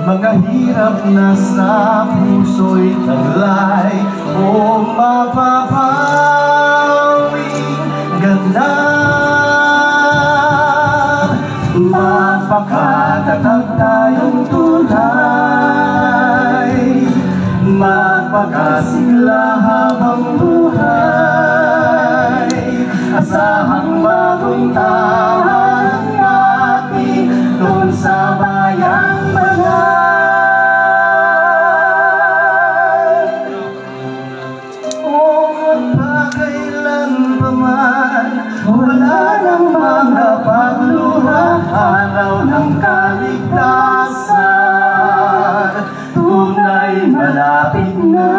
mga hirap na sa puso'y taglay o mapapawing ganap. Mapakatatag tayong tunay, mapakasigla habang buhay, asahang bagong tahan natin doon sa bayang banal. O magpakailan pa man, wala nang mga pagluha, araw ng kaligtasan, tunay malapit na.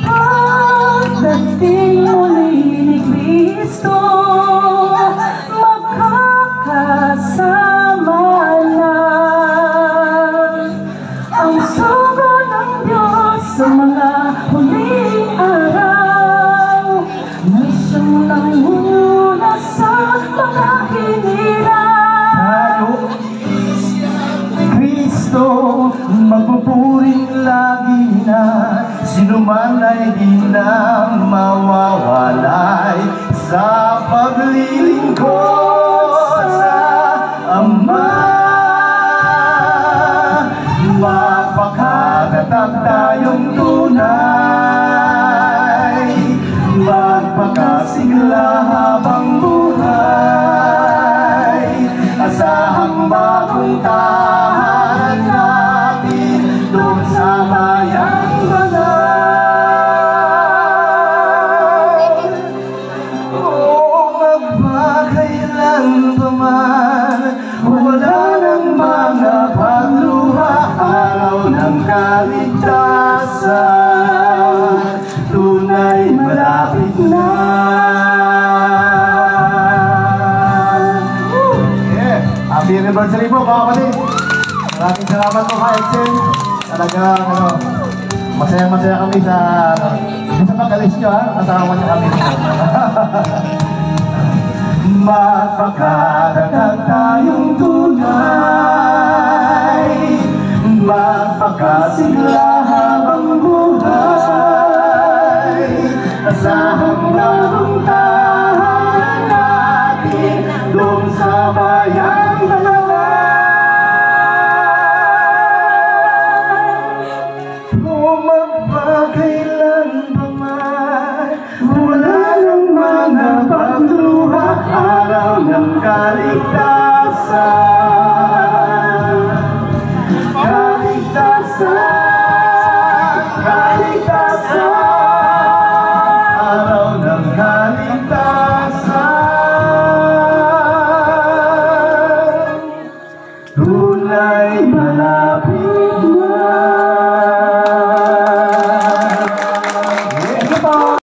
Pagdating muli ni Kristo, magkakasama na ang sugo ng Diyos sa mga huling araw, na siyang nanguna sa mga hinirang. Kristo, magpupuring lagi na, sino man ay di na mawawalay sa paglilingkod sa Ama. Mapakatatag tayong tunay, magpakasigla habang buhay, asahang bagong tahan natin doon sa bayang banal. O magpakailan pa man, wala nang mga pagluha, araw ng kaligtasan, tunay malapit na. Happy anniversary po mga kapatid. Maraming salamat po kay Excel. Talagang masaya-masaya kami sa pag-alis nyo, ha? Kasama nyo kami. Magpakatatag tayong tunay, magpakasigla habang buhay, asahang bagong tahan natin doon sa bayang banal. O magpakailan pa man, wala nang mga pagluha, araw ng kaligtasan.